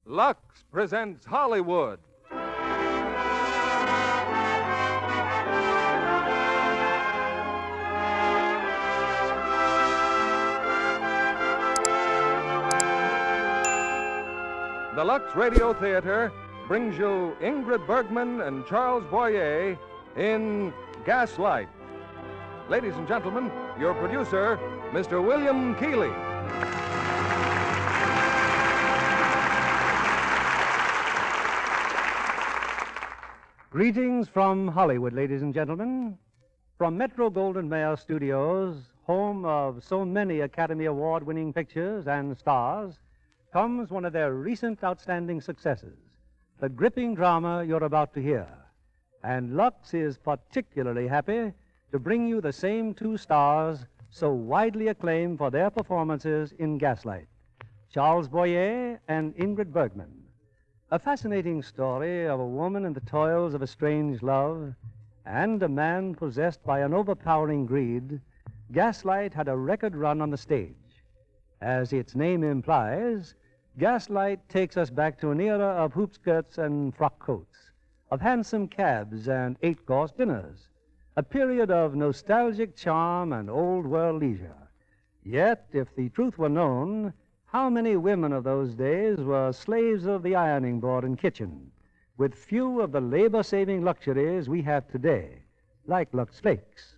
Lux presents Hollywood. The Lux Radio Theatre brings you Ingrid Bergman and Charlesboyer in Gaslight. Ladies and gentlemen, your producer, Mr. William Keeley. Greetings from Hollywood, ladies and gentlemen. From Metro-Goldwyn-Mayer Studios, home of so many Academy Award-winning pictures and stars, comes one of their recent outstanding successes, the gripping drama you're about to hear. And Lux is particularly happy to bring you the same two stars so widely acclaimed for their performances in Gaslight, Charlesboyer and Ingrid Bergman. A fascinating story of a woman in the toils of a strange love and a man possessed by an overpowering greed, Gaslight had a record run on the stage. As its name implies, Gaslight takes us back to an era of hoop skirts and frock coats, of handsome cabs and eight-course dinners, a period of nostalgic charm and old-world leisure. Yet, if the truth were known, how many women of those days were slaves of the ironing board and kitchen, with few of the labor-saving luxuries we have today, like Lux Flakes?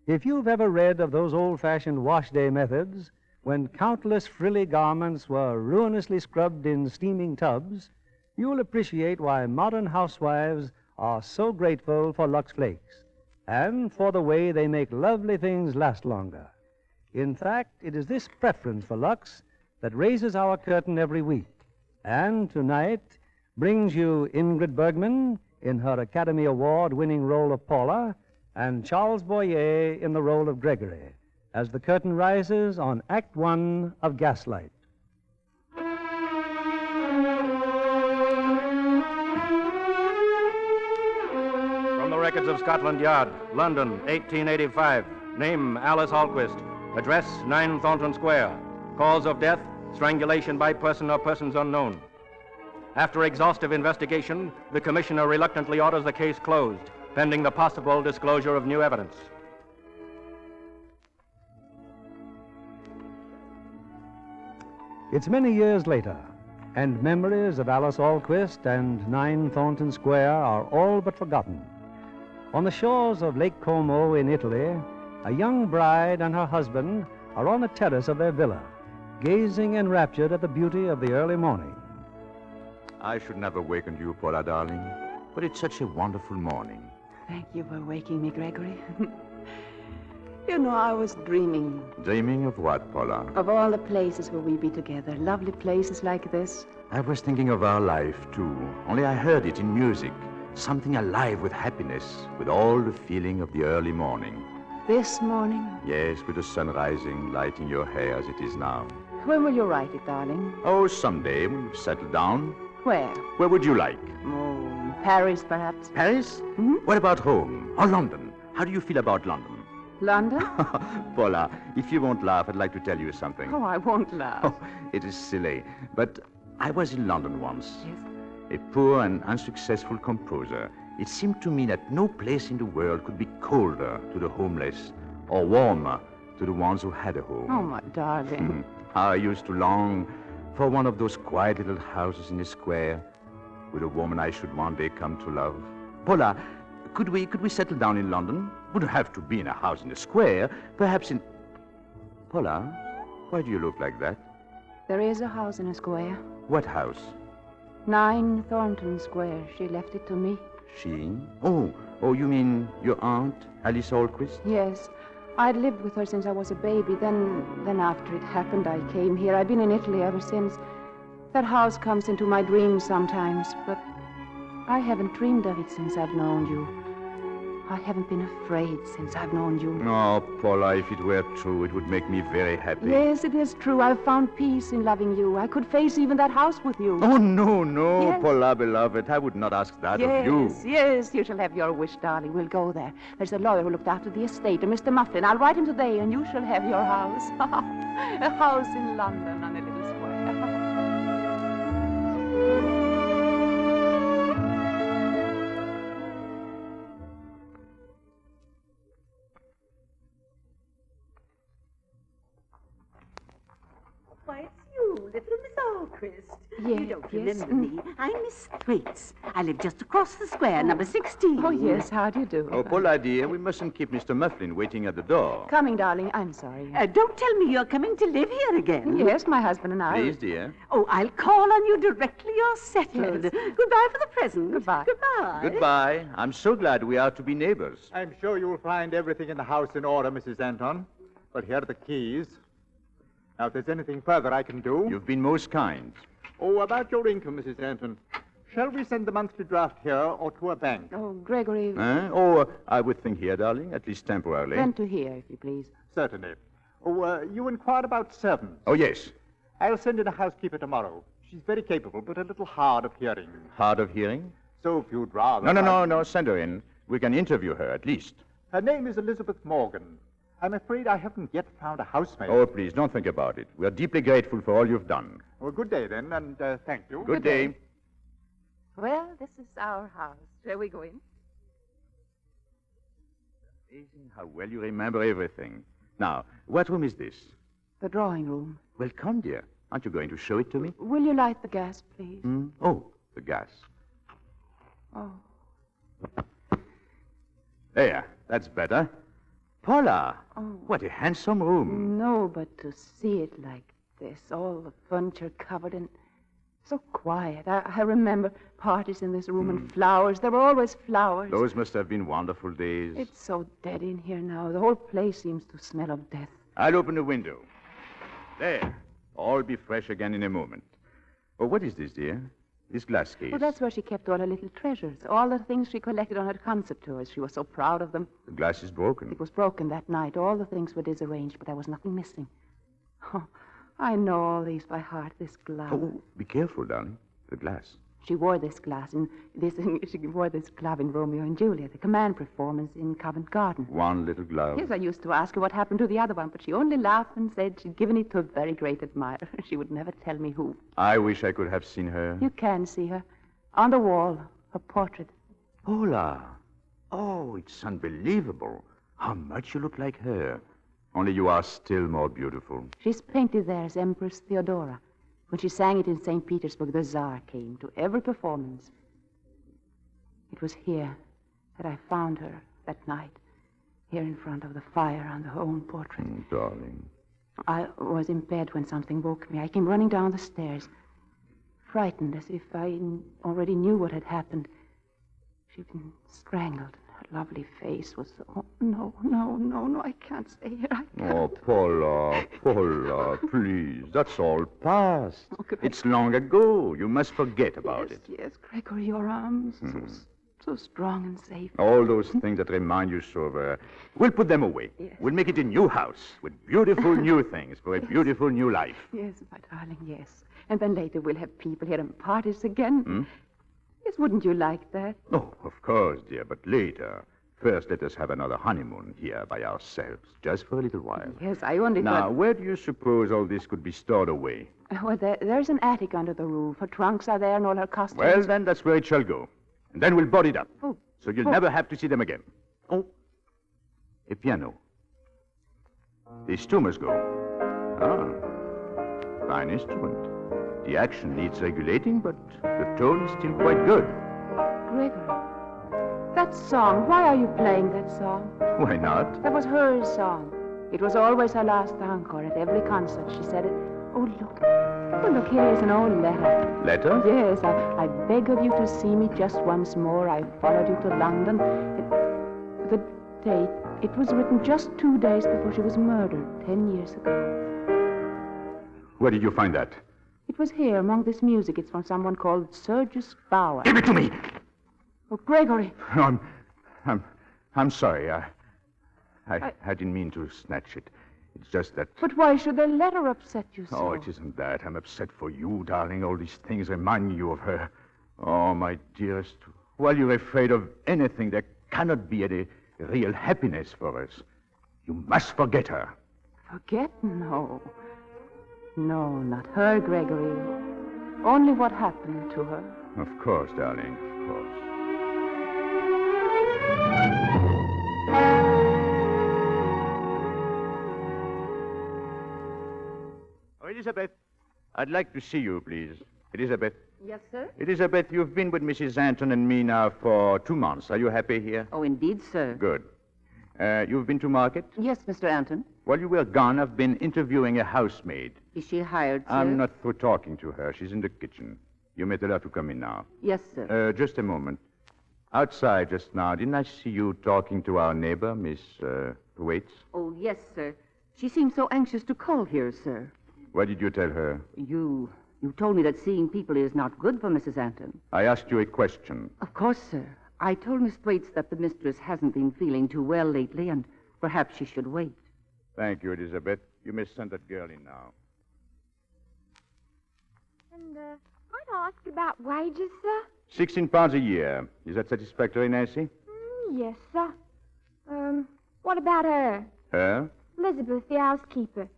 If you've ever read of those old-fashioned wash-day methods, when countless frilly garments were ruinously scrubbed in steaming tubs, you'll appreciate why modern housewives are so grateful for Lux Flakes, and for the way they make lovely things last longer. In fact, it is this preference for Lux that raises our curtain every week, and tonight brings you Ingrid Bergman in her Academy Award-winning role of Paula, and Charlesboyer in the role of Gregory, as the curtain rises on Act One of Gaslight. From the records of Scotland Yard, London, 1885. Name, Alice Alquist. Address, 9 Thornton Square. Cause of death, strangulation by person or persons unknown. After exhaustive investigation, the commissioner reluctantly orders the case closed, pending the possible disclosure of new evidence. It's many years later, and memories of Alice Alquist and 9 Thornton Square are all but forgotten. On the shores of Lake Como in Italy, a young bride and her husband are on the terrace of their villa, gazing enraptured at the beauty of the early morning. I should never waken you, Paula, darling, but it's such a wonderful morning. Thank you for waking me, Gregory. You know, I was dreaming. Dreaming of what, Paula? Of all the places where we'd be together. Lovely places like this. I was thinking of our life, too. Only I heard it in music. Something alive with happiness, with all the feeling of the early morning. This morning? Yes, with the sun rising, lighting your hair as it is now. When will you write it, darling? Oh, someday when you've settled down. Where? Where would you like? Oh, Paris, perhaps. Paris? Hmm? What about home? Or London? How do you feel about London? London? Paula, if you won't laugh, I'd like to tell you something. Oh, I won't laugh. Oh, it is silly, but I was in London once. Yes? A poor and unsuccessful composer. It seemed to me that no place in the world could be colder to the homeless or warmer to the ones who had a home. Oh, my darling. How I used to long for one of those quiet little houses in the square with a woman I should one day come to love. Paula, could we settle down in London? Wouldn't have to be in a house in the square. Perhaps in... Paula, why do you look like that? There is a house in a square. What house? 9 Thornton Square. She left it to me. She? Oh, you mean your aunt, Alice Alquist? Yes. I'd lived with her since I was a baby. Then after it happened, I came here. I've been in Italy ever since. That house comes into my dreams sometimes, but I haven't dreamed of it since I've known you. I haven't been afraid since I've known you. Oh, Paula, if it were true, it would make me very happy. Yes, it is true. I've found peace in loving you. I could face even that house with you. Oh, no, Yes. Paula, beloved. I would not ask that of you. Yes, you shall have your wish, darling. We'll go there. There's a lawyer who looked after the estate, a Mr. Mufflin. I'll write him today, and you shall have your house. A house in London on a little square. Alquist. Yes, You don't yes. remember me. I'm Miss Thwaites. I live just across the square, number 16. Oh, yes, how do you do? Oh, Paula, dear, we mustn't keep Mr. Mufflin waiting at the door. Coming, darling. I'm sorry. Don't tell me you're coming to live here again. Yes, my husband and I. Please, dear. Oh, I'll call on you directly you're settled. Yes. Goodbye for the present. Goodbye. Goodbye. Goodbye. I'm so glad we are to be neighbors. I'm sure you'll find everything in the house in order, Mrs. Anton. But here are the keys. Now, if there's anything further I can do... You've been most kind. Oh, about your income, Mrs. Anton. Shall we send the monthly draft here or to a bank? Oh, Gregory. Oh, I would think here, darling, at least temporarily. Then to here, if you please. Certainly. Oh, you inquired about servants. Oh, yes. I'll send in a housekeeper tomorrow. She's very capable, but a little hard of hearing. Hard of hearing? So if you'd rather... No, send her in. We can interview her, at least. Her name is Elizabeth Morgan. I'm afraid I haven't yet found a housemaid. Oh, please, don't think about it. We are deeply grateful for all you've done. Well, good day, then, and thank you. Good day. Well, this is our house. Shall we go in? Amazing how well you remember everything. Now, what room is this? The drawing room. Well, come, dear. Aren't you going to show it to me? Will you light the gas, please? Oh, the gas. Oh. There, that's better. Paula, Oh. what a handsome room. No, but to see it like this, all the furniture covered in... So quiet. I remember parties in this room and flowers. There were always flowers. Those must have been wonderful days. It's so dead in here now. The whole place seems to smell of death. I'll open the window. There. All be fresh again in a moment. Oh, what is this, dear? This glass case. Well, that's where she kept all her little treasures, all the things she collected on her concert tours. She was so proud of them. The glass is broken. It was broken that night. All the things were disarranged, but there was nothing missing. Oh, I know all these by heart, this glove. Oh, be careful, darling. The glass. She wore this glass in she wore this glove in Romeo and Juliet, the command performance in Covent Garden. One little glove. Yes, I used to ask her what happened to the other one, but she only laughed and said she'd given it to a very great admirer. She would never tell me who. I wish I could have seen her. You can see her. On the wall, her portrait. Paula. Oh, it's unbelievable. How much you look like her. Only you are still more beautiful. She's painted there as Empress Theodora. When she sang it in St. Petersburg, the Tsar came to every performance. It was here that I found her that night, here in front of the fire on her own portrait. Darling. I was in bed when something woke me. I came running down the stairs, frightened as if I already knew what had happened. She'd been strangled. Her lovely face was... Oh, no, I can't stay here. I can't. Oh, Paula, please. That's all past. Oh, Greg. It's long ago. You must forget about it. Yes, Gregory, your arms, so strong and safe. All those things that remind you so of her. We'll put them away. Yes. We'll make it a new house with beautiful new things for a beautiful new life. Yes, my darling, yes. And then later we'll have people here and parties again. Yes, wouldn't you like that? Oh, of course, dear, but later. First, let us have another honeymoon here by ourselves, just for a little while. Yes, I only Now, thought... where do you suppose all this could be stored away? Well, there's an attic under the roof. Her trunks are there and all her costumes. Well, then, that's where it shall go. And then we'll board it up. Oh. So you'll never have to see them again. Oh. A piano. These two must go. Ah. Fine instrument. The action needs regulating, but the tone is still quite good. Gregory, that song, why are you playing that song? Why not? That was her song. It was always her last encore at every concert. She said it. Oh, look. Oh, look, here is an old letter. Letter? Yes, I beg of you to see me just once more. I followed you to London. The date, it was written just 2 days before she was murdered, 10 years ago. Where did you find that? It was here, among this music. It's from someone called Sergius Bauer. Give it to me! Oh, Gregory. No, I'm sorry. I didn't mean to snatch it. It's just that... But why should the letter upset you so? Oh, it isn't that. I'm upset for you, darling. All these things remind you of her. Oh, my dearest. While you're afraid of anything, there cannot be any real happiness for us. You must forget her. Forget? No. No, not her, Gregory. Only what happened to her. Of course, darling, of course. Oh, Elizabeth. I'd like to see you, please. Elizabeth. Yes, sir? Elizabeth, you've been with Mrs. Anton and me now for 2 months. Are you happy here? Oh, indeed, sir. Good. You've been to market? Yes, Mr. Anton. While you were gone, I've been interviewing a housemaid. Is she hired, sir? I'm not through talking to her. She's in the kitchen. You may tell her to come in now. Yes, sir. Just a moment. Outside just now, didn't I see you talking to our neighbor, Miss Waits? Oh, yes, sir. She seemed so anxious to call here, sir. What did you tell her? You told me that seeing people is not good for Mrs. Anton. I asked you a question. Of course, sir. I told Miss Thwaites that the mistress hasn't been feeling too well lately, and perhaps she should wait. Thank you, Elizabeth. You may send that girl in now. And, might I ask about wages, sir? £16 a year. Is that satisfactory, Nancy? Yes, sir. What about her? Her? Elizabeth, the housekeeper.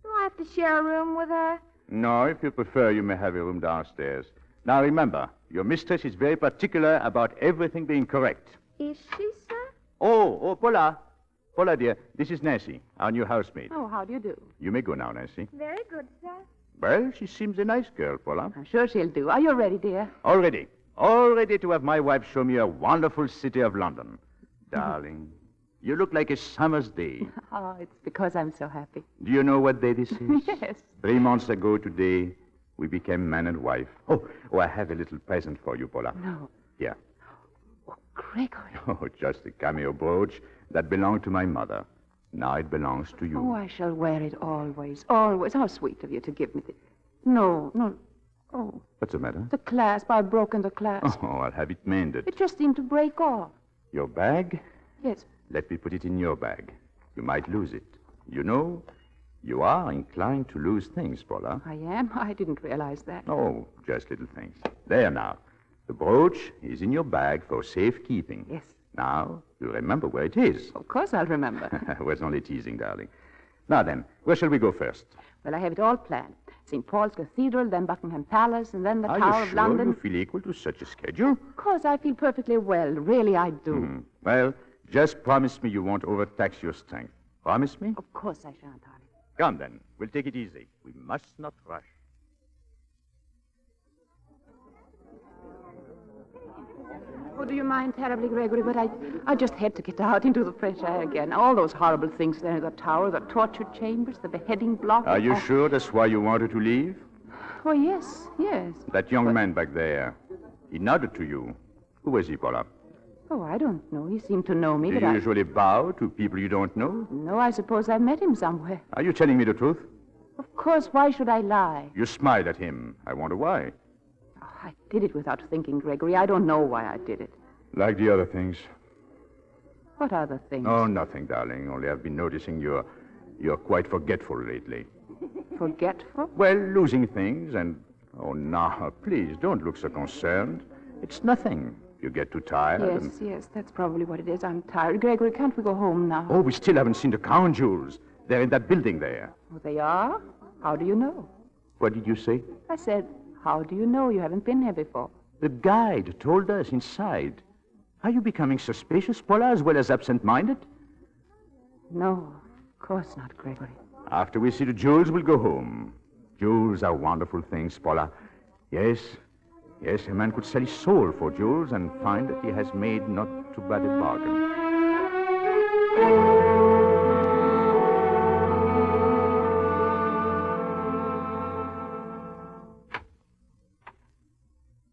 Do I have to share a room with her? No, if you prefer, you may have a room downstairs. Now, remember, your mistress is very particular about everything being correct. Is she, sir? Oh, Paula. Paula, dear, this is Nancy, our new housemaid. Oh, how do you do? You may go now, Nancy. Very good, sir. Well, she seems a nice girl, Paula. I'm sure she'll do. Are you ready, dear? All ready to have my wife show me a wonderful city of London. Darling, you look like a summer's day. Oh, it's because I'm so happy. Do you know what day this is? Yes. 3 months ago today, we became man and wife. Oh, I have a little present for you, Paula. No. Here. Oh, Gregory. Oh, just a cameo brooch that belonged to my mother. Now it belongs to you. Oh, I shall wear it always, always. How sweet of you to give me the... No. Oh, What's the matter? the clasp. I've broken the clasp. Oh, I'll have it mended. It just seemed to break off. Your bag? Yes. Let me put it in your bag. You might lose it. You know, you are inclined to lose things, Paula. I am? I didn't realize that. Oh, just little things. There now. The brooch is in your bag for safekeeping. Yes. Now, you remember where it is. Of course I'll remember. I was only teasing, darling. Now then, where shall we go first? Well, I have it all planned. St. Paul's Cathedral, then Buckingham Palace, and then the Are Tower you of sure London. you feel equal to such a schedule? Of course, I feel perfectly well. Really, I do. Well, just promise me you won't overtax your strength. Promise me? Of course I shan't, darling. Come then. We'll take it easy. We must not rush. Oh, do you mind terribly, Gregory? But I just had to get out into the fresh air again. All those horrible things there in the tower, the torture chambers, the beheading block. Are you sure that's why you wanted to leave? Oh, yes. That young man back there, he nodded to you. Who was he, Paula? Oh, I don't know. He seemed to know me, Do but you usually bow to people you don't know? No, I suppose I've met him somewhere. Are you telling me the truth? Of course, why should I lie? You smiled at him. I wonder why. Oh, I did it without thinking, Gregory. I don't know why I did it. Like the other things. What other things? Oh, nothing, darling. Only I've been noticing you're quite forgetful lately. Forgetful? Well, losing things and... Oh, now, please, don't look so concerned. It's nothing. You get too tired. Yes, that's probably what it is. I'm tired. Gregory, can't we go home now? Oh, we still haven't seen the crown jewels. They're in that building there. Oh, they are? How do you know? What did you say? I said, how do you know? You haven't been here before. The guide told us inside. Are you becoming suspicious, Paula, as well as absent-minded? No, of course not, Gregory. After we see the jewels, we'll go home. Jewels are wonderful things, Paula. Yes, a man could sell his soul for jewels and find that he has made not too bad a bargain.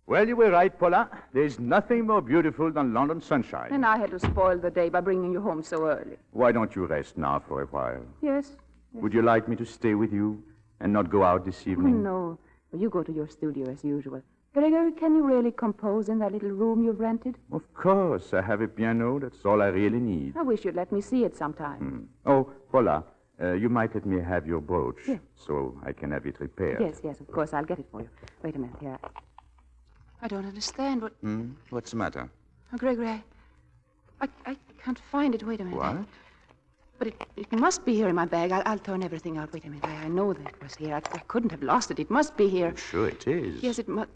Well, you were right, Paula. There's nothing more beautiful than London sunshine. And I had to spoil the day by bringing you home so early. Why don't you rest now for a while? Yes. Would you like me to stay with you and not go out this evening? No. Well, you go to your studio as usual. Gregory, can you really compose in that little room you've rented? Of course. I have a piano. That's all I really need. I wish you'd let me see it sometime. Oh, Paula, you might let me have your brooch Yeah. so I can have it repaired. Yes, of course. I'll get it for you. Wait a minute here. I don't understand what... What's the matter? Oh, Gregory, I can't find it. Wait a minute. What? But it must be here in my bag. I'll turn everything out. Wait a minute. I know that it was here. I couldn't have lost it. It must be here. Sure it is. Yes, it must...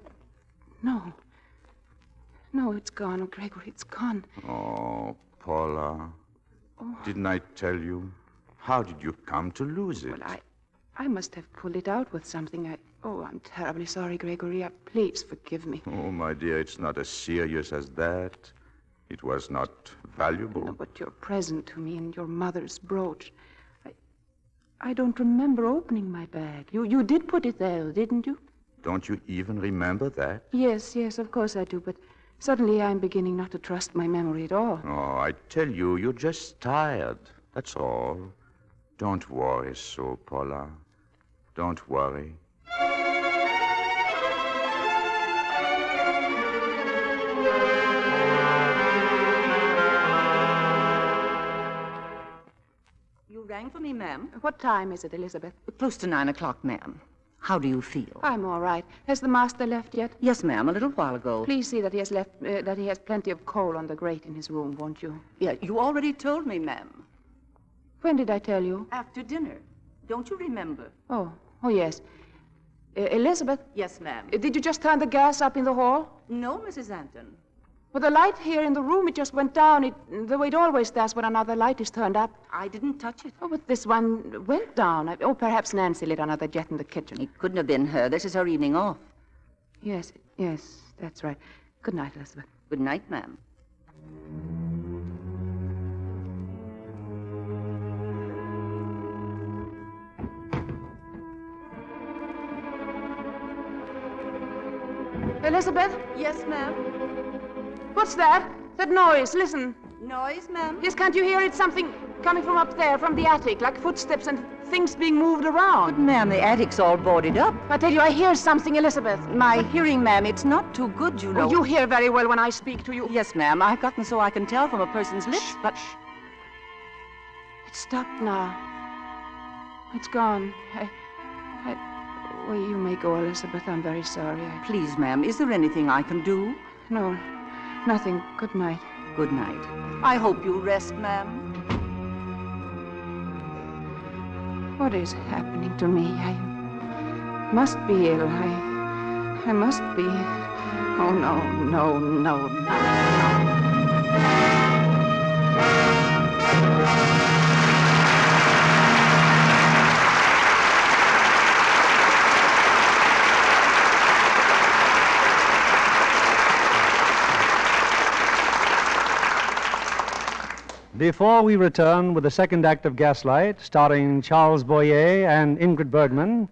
No, it's gone. Oh, Gregory, it's gone. Oh, Paula. Didn't I tell you? How did you come to lose it? Well, I must have pulled it out with something. Oh, I'm terribly sorry, Gregory. Please forgive me. Oh, my dear, it's not as serious as that. It was not valuable. No, but your present to me and your mother's brooch. I don't remember opening my bag. You did put it there, didn't you? Don't you even remember that? Yes, of course I do, but suddenly I'm beginning not to trust my memory at all. Oh, I tell you, you're just tired. That's all. Don't worry so, Paula. Don't worry. You rang for me, ma'am? What time is it, Elizabeth? Close to 9 o'clock, ma'am. How do you feel? I'm all right. Has the master left yet? Yes, ma'am, a little while ago. Please see that he has that he has plenty of coal on the grate in his room, won't you? Yeah, you already told me, ma'am. When did I tell you? After dinner. Don't you remember? Oh, yes. Elizabeth? Yes, ma'am. Did you just turn the gas up in the hall? No, Mrs. Anton. Well, the light here in the room, it just went down, the way it always does when another light is turned up. I didn't touch it. Oh, but this one went down. Perhaps Nancy lit another jet in the kitchen. It couldn't have been her. This is her evening off. Yes, that's right. Good night, Elizabeth. Good night, ma'am. Elizabeth? Yes, ma'am. What's that? That noise. Listen. Noise, ma'am? Yes, can't you hear it? Something coming from up there, from the attic, like footsteps and things being moved around. But, ma'am, the attic's all boarded up. I tell you, I hear something, Elizabeth. My hearing, ma'am, it's not too good, you know. Oh, you hear very well when I speak to you. Yes, ma'am. I've gotten so I can tell from a person's lips, but... It's stopped now. It's gone. Well, you may go, Elizabeth. I'm very sorry. Please, ma'am, is there anything I can do? No, nothing. Good night. Good night. I hope you rest, ma'am. What is happening to me? I must be ill. I must be. Oh, no. Before we return with the second act of Gaslight, starring Charlesboyer and Ingrid Bergman,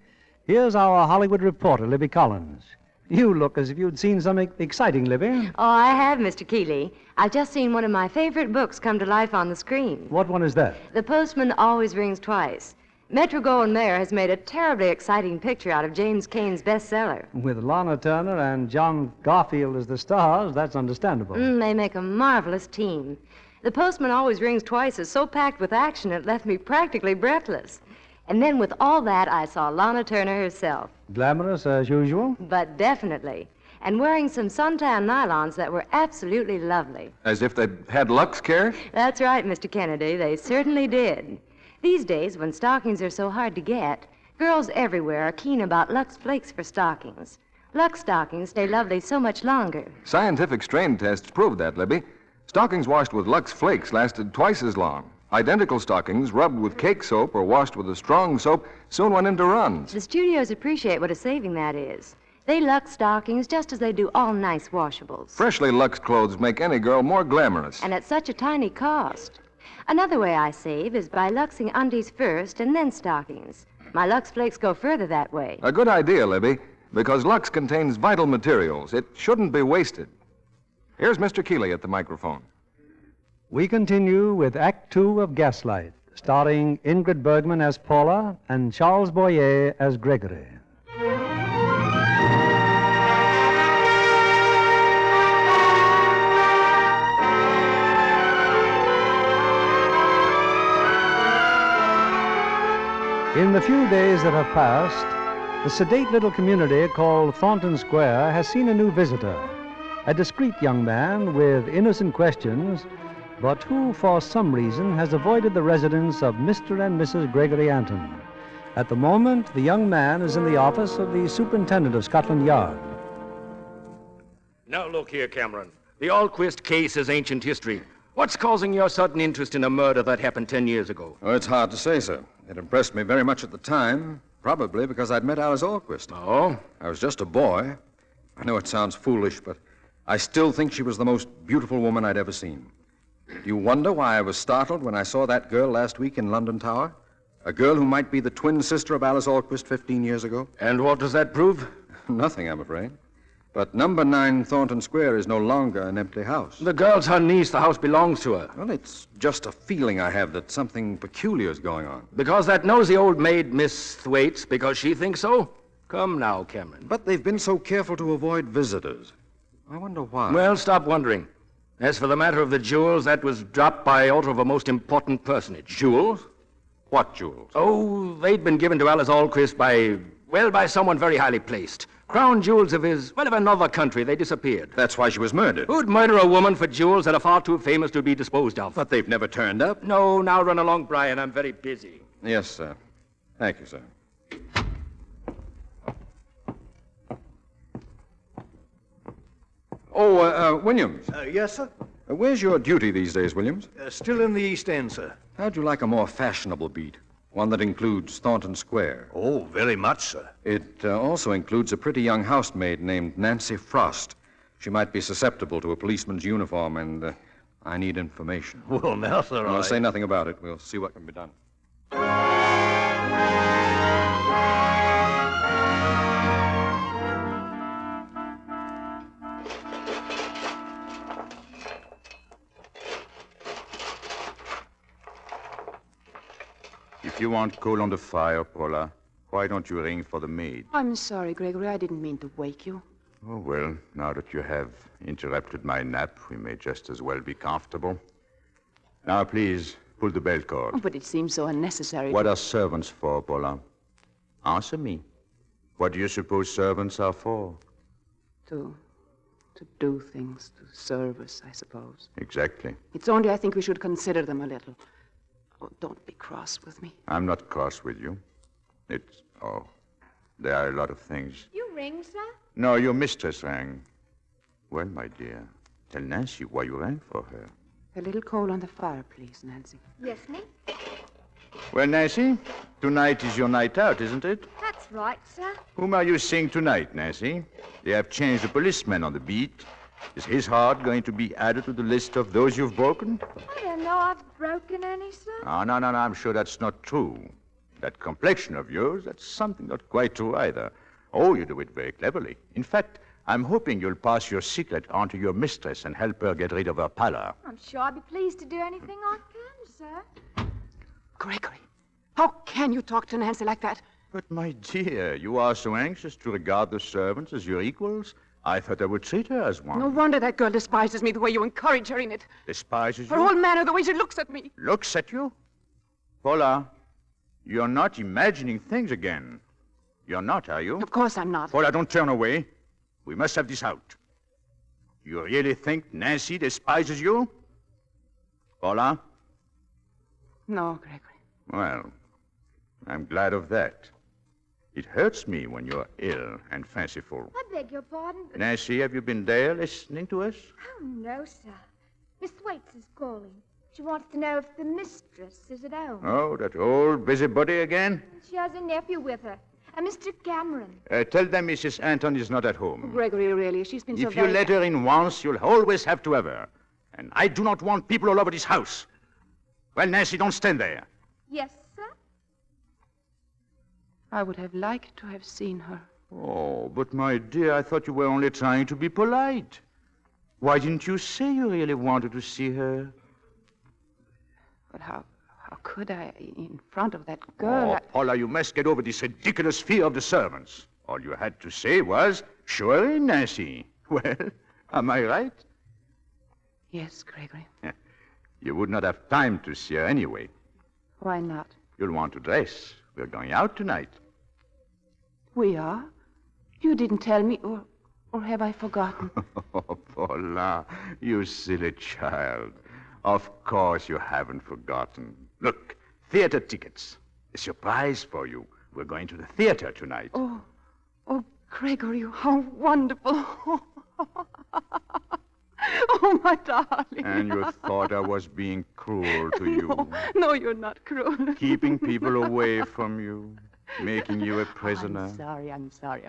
here's our Hollywood reporter, Libby Collins. You look as if you'd seen something exciting, Libby. Oh, I have, Mr. Keeley. I've just seen one of my favorite books come to life on the screen. What one is that? The Postman Always Rings Twice. Metro-Goldwyn-Mayer has made a terribly exciting picture out of James Cain's bestseller. With Lana Turner and John Garfield as the stars, that's understandable. They make a marvelous team. The Postman Always Rings Twice is so packed with action it left me practically breathless. And then with all that, I saw Lana Turner herself. Glamorous as usual? But definitely. And wearing some suntan nylons that were absolutely lovely. As if they'd had Lux care? That's right, Mr. Kennedy. They certainly did. These days, when stockings are so hard to get, girls everywhere are keen about Lux Flakes for stockings. Lux stockings stay lovely so much longer. Scientific strain tests proved that, Libby. Stockings washed with Lux Flakes lasted twice as long. Identical stockings rubbed with cake soap or washed with a strong soap soon went into runs. The studios appreciate what a saving that is. They Lux stockings just as they do all nice washables. Freshly Lux clothes make any girl more glamorous. And at such a tiny cost. Another way I save is by Luxing undies first and then stockings. My Lux Flakes go further that way. A good idea, Libby, because Lux contains vital materials. It shouldn't be wasted. Here's Mr. Keeley at the microphone. We continue with Act Two of Gaslight, starring Ingrid Bergman as Paula and Charlesboyer as Gregory. In the few days that have passed, the sedate little community called Thornton Square has seen a new visitor, a discreet young man with innocent questions, but who, for some reason, has avoided the residence of Mr. and Mrs. Gregory Anton. At the moment, the young man is in the office of the superintendent of Scotland Yard. Now look here, Cameron. The Alquist case is ancient history. What's causing your sudden interest in a murder that happened 10 years ago? Oh, it's hard to say, sir. It impressed me very much at the time. Probably because I'd met Alice Alquist. Oh? I was just a boy. I know it sounds foolish, but I still think she was the most beautiful woman I'd ever seen. Do you wonder why I was startled when I saw that girl last week in London Tower? A girl who might be the twin sister of Alice Alquist 15 years ago? And what does that prove? Nothing, I'm afraid. But number 9 Thornton Square is no longer an empty house. The girl's her niece. The house belongs to her. Well, it's just a feeling I have that something peculiar is going on. Because that nosy old maid, Miss Thwaites, because she thinks so? Come now, Cameron. But they've been so careful to avoid visitors. I wonder why. Well, stop wondering. As for the matter of the jewels, that was dropped by order of a most important personage. Jewels? What jewels? Oh, they'd been given to Alice Alquist by someone very highly placed. Crown jewels of another country. They disappeared. That's why she was murdered. Who'd murder a woman for jewels that are far too famous to be disposed of? But they've never turned up. No, now run along, Brian. I'm very busy. Yes, sir. Thank you, sir. Oh, Williams. Yes, sir? Where's your duty these days, Williams? Still in the East End, sir. How'd you like a more fashionable beat? One that includes Thornton Square. Oh, very much, sir. It also includes a pretty young housemaid named Nancy Frost. She might be susceptible to a policeman's uniform, and I need information. Well, now, sir, I'll say nothing about it. We'll see what can be done. If you want coal on the fire, Paula, why don't you ring for the maid? I'm sorry, Gregory. I didn't mean to wake you. Oh, well, now that you have interrupted my nap, we may just as well be comfortable. Now, please, pull the bell cord. Oh, but it seems so unnecessary. What are servants for, Paula? Answer me. What do you suppose servants are for? To do things, to serve us, I suppose. Exactly. It's only I think we should consider them a little. Oh, don't be cross with me. I'm not cross with you. There are a lot of things. You ring, sir? No, your mistress rang. Well, my dear, tell Nancy why you rang for her. A little coal on the fire, please, Nancy. Yes, me? Well, Nancy, tonight is your night out, isn't it? That's right, sir. Whom are you seeing tonight, Nancy? They have changed the policeman on the beat. Is his heart going to be added to the list of those you've broken? I don't know I've broken any, sir. Oh, no, I'm sure that's not true. That complexion of yours, that's something not quite true either. Oh, you do it very cleverly. In fact, I'm hoping you'll pass your secret on to your mistress and help her get rid of her pallor. I'm sure I'd be pleased to do anything I can, sir. Gregory, how can you talk to Nancy like that? But, my dear, you are so anxious to regard the servants as your equals. I thought I would treat her as one. No wonder that girl despises me the way you encourage her in it. Despises you? Her whole manner, the way she looks at me. Looks at you? Paula, you're not imagining things again. You're not, are you? Of course I'm not. Paula, don't turn away. We must have this out. You really think Nancy despises you? Paula? No, Gregory. Well, I'm glad of that. It hurts me when you're ill and fanciful. I beg your pardon, but... Nancy, have you been there listening to us? Oh, no, sir. Miss Thwaites is calling. She wants to know if the mistress is at home. Oh, that old busybody again? She has a nephew with her, a Mr. Cameron. Tell them Mrs. Anton is not at home. Gregory, really, she's been so If you let her in once, you'll always have to have her. And I do not want people all over this house. Well, Nancy, don't stand there. Yes, sir? I would have liked to have seen her. Oh, but my dear, I thought you were only trying to be polite. Why didn't you say you really wanted to see her? But how could I, in front of that girl? Paula, you must get over this ridiculous fear of the servants. All you had to say was, show her in, Nancy. Well, am I right? Yes, Gregory. You would not have time to see her anyway. Why not? You'll want to dress. We're going out tonight. We are? You didn't tell me, or have I forgotten? Oh, Paula, you silly child. Of course you haven't forgotten. Look, theater tickets. A surprise for you. We're going to the theater tonight. Oh, Gregory, how wonderful. Oh, my darling. And you thought I was being cruel to you. No, you're not cruel. Keeping people away from you. making you a prisoner. I'm sorry.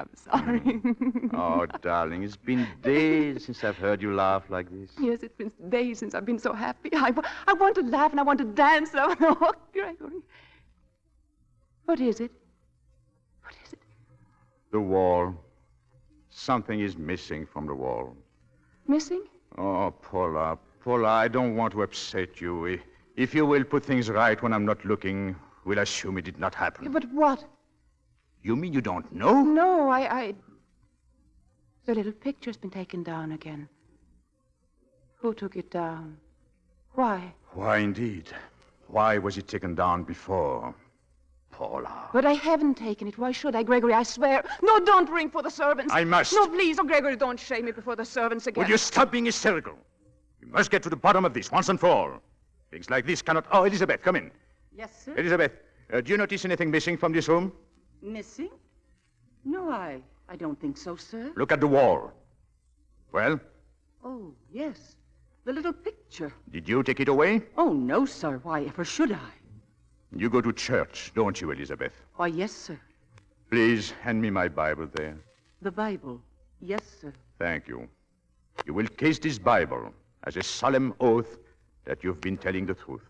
Oh, darling, it's been days since I've heard you laugh like this. Yes, it's been days since I've been so happy. I want to laugh and I want to dance. Oh, Gregory. What is it? The wall. Something is missing from the wall. Missing? Oh, Paula, I don't want to upset you. If you will put things right when I'm not looking, we'll assume it did not happen. But what? You mean you don't know? No, The little picture's been taken down again. Who took it down? Why? Why, indeed. Why was it taken down before? Paula. But I haven't taken it. Why should I, Gregory? I swear. No, don't ring for the servants. I must. No, please. Oh, Gregory, don't shame me before the servants again. Will you stop being hysterical? You must get to the bottom of this once and for all. Things like this cannot... Oh, Elizabeth, come in. Yes, sir? Elizabeth, do you notice anything missing from this room? Missing? No, I don't think so, sir. Look at the wall. Well? Oh, yes. The little picture. Did you take it away? Oh, no, sir. Why ever should I? You go to church, don't you, Elizabeth? Why, yes, sir. Please hand me my Bible there. The Bible. Yes, sir. Thank you. You will kiss this Bible as a solemn oath that you've been telling the truth.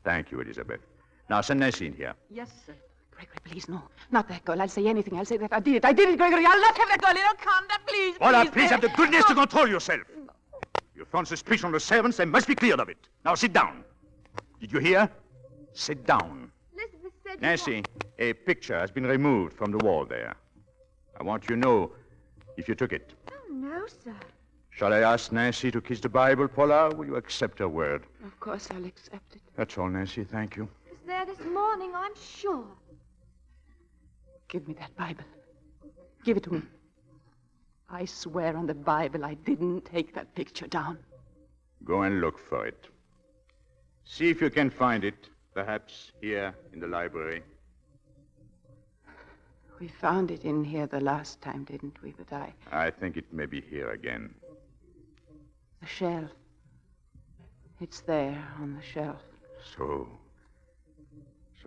Thank you, Elizabeth. Now, send Nancy in here. Yes, sir. Gregory, please, no. Not that girl. I'll say anything. I'll say that I did it, Gregory. I'll not have that girl in our conduct, please. Paula, please have the goodness to control yourself. You've thrown suspicion on the servants. They must be cleared of it. Now, sit down. Did you hear? Sit down. Elizabeth said Nancy, a picture has been removed from the wall there. I want you to know if you took it. Oh, no, sir. Shall I ask Nancy to kiss the Bible, Paula? Will you accept her word? Of course I'll accept it. That's all, Nancy. Thank you. It was there this morning, I'm sure. Give me that Bible. Give it to me. I swear on the Bible I didn't take that picture down. Go and look for it. See if you can find it, perhaps here in the library. We found it in here the last time, didn't we? But I think it may be here again. The shelf. It's there on the shelf. So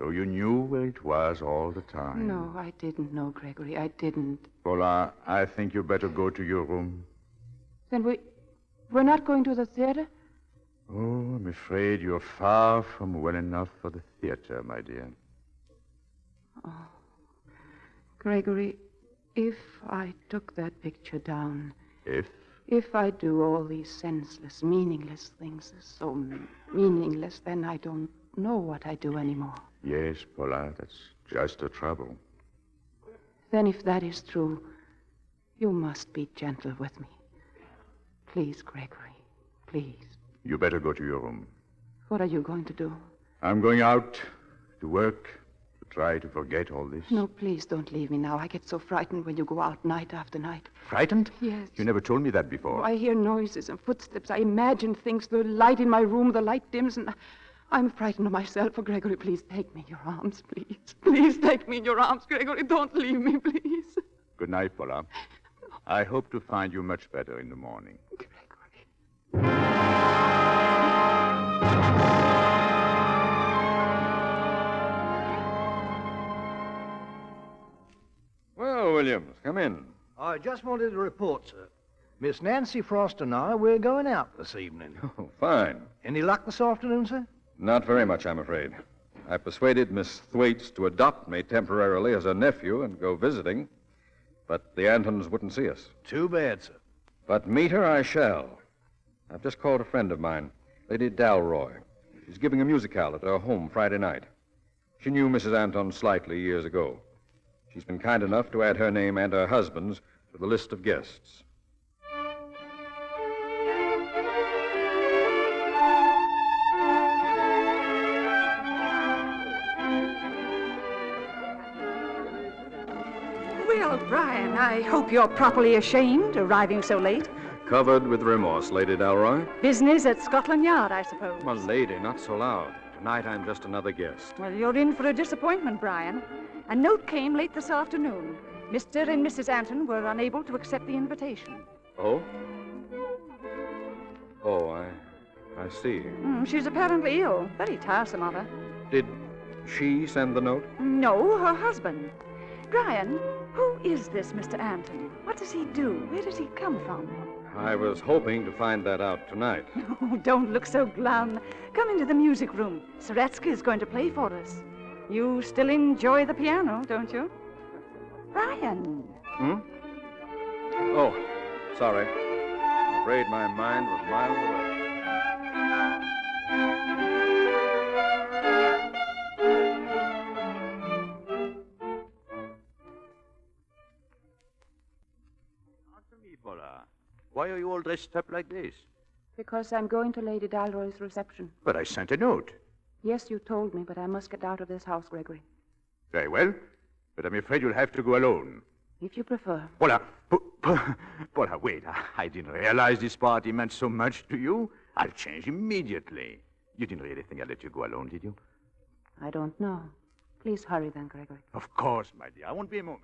you knew where it was all the time? No, I didn't know, Gregory. I didn't. Paula, I think you better go to your room. Then we're not going to the theater? Oh, I'm afraid you're far from well enough for the theater, my dear. Oh. Gregory, if I took that picture down... If I do all these senseless, meaningless things, so meaningless, then I don't know what I do anymore. Yes, Paula, that's just the trouble. Then if that is true, you must be gentle with me. Please, Gregory, please. You better go to your room. What are you going to do? I'm going out to work, to try to forget all this. No, please don't leave me now. I get so frightened when you go out night after night. Frightened? Yes. You never told me that before. Oh, I hear noises and footsteps. I imagine things. The light in my room, the light dims, and I'm frightened of myself. Oh, Gregory, please take me in your arms, please. Please take me in your arms, Gregory. Don't leave me, please. Good night, Paula. I hope to find you much better in the morning. Gregory. Well, Williams, come in. I just wanted to report, sir. Miss Nancy Frost and I, we're going out this evening. Oh, fine. Any luck this afternoon, sir? Not very much, I'm afraid. I persuaded Miss Thwaites to adopt me temporarily as her nephew and go visiting, but the Antons wouldn't see us. Too bad, sir. But meet her I shall. I've just called a friend of mine, Lady Dalroy. She's giving a musicale at her home Friday night. She knew Mrs. Anton slightly years ago. She's been kind enough to add her name and her husband's to the list of guests. Well, Brian, I hope you're properly ashamed, arriving so late. Covered with remorse, Lady Dalroy. Business at Scotland Yard, I suppose. My lady, not so loud. Tonight I'm just another guest. Well, you're in for a disappointment, Brian. A note came late this afternoon. Mr. and Mrs. Anton were unable to accept the invitation. Oh? Oh, I see. She's apparently ill. Very tiresome of her. she send the note? No, her husband. Brian, who is this Mr. Anton? What does he do? Where does he come from? I was hoping to find that out tonight. Oh, don't look so glum. Come into the music room. Saretsky is going to play for us. You still enjoy the piano, don't you? Brian. Oh, sorry. I'm afraid my mind was miles away. Why are you all dressed up like this? Because I'm going to Lady Dalroy's reception. But I sent a note. Yes, you told me, but I must get out of this house, Gregory. Very well. But I'm afraid you'll have to go alone. If you prefer. Paula, Paula, wait. I didn't realize this party meant so much to you. I'll change immediately. You didn't really think I'd let you go alone, did you? I don't know. Please hurry then, Gregory. Of course, my dear. I won't be a moment.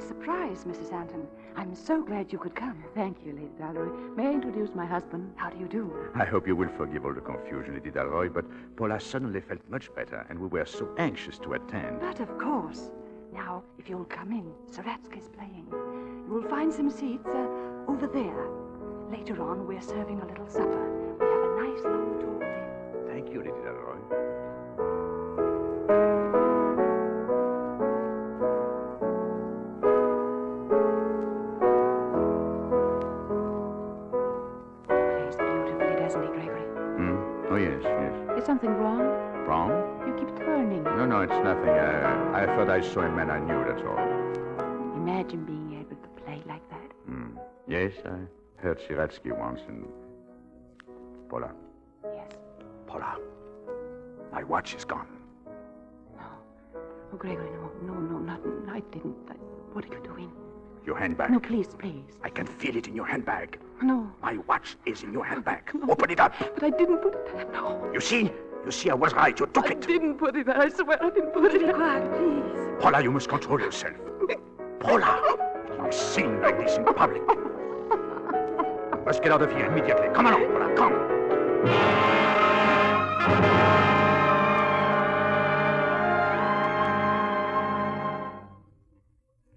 Surprise, Mrs. Anton. I'm so glad you could come. Thank you, Lady Dalroy. May I introduce my husband? How do you do? I hope you will forgive all the confusion, Lady Dalroy, but Paula suddenly felt much better, and we were so anxious to attend. But of course. Now, if you'll come in, Saretsky's playing. You will find some seats over there. Later on, we're serving a little supper. We have a nice long talk then. Thank you, Lady Dalroy. Oh, yes, yes. Is something wrong? Wrong? You keep turning. No, it's nothing. I thought I saw a man I knew, that's all. Imagine being able to play like that. Yes, I heard Saretsky once, and... Paula. Yes? Paula, my watch is gone. No. Oh, Gregory, no, I didn't. What are you doing? Your handbag. No, please. I can feel it in your handbag. No. My watch is in your handbag. No. Open it up. But I didn't put it there, no. You see, I was right. You took it. I didn't put it there. I swear I didn't put it there. Quiet, please. Paula, you must control yourself. Paula, you sing like this in public. You must get out of here immediately. Come on, Paula, come.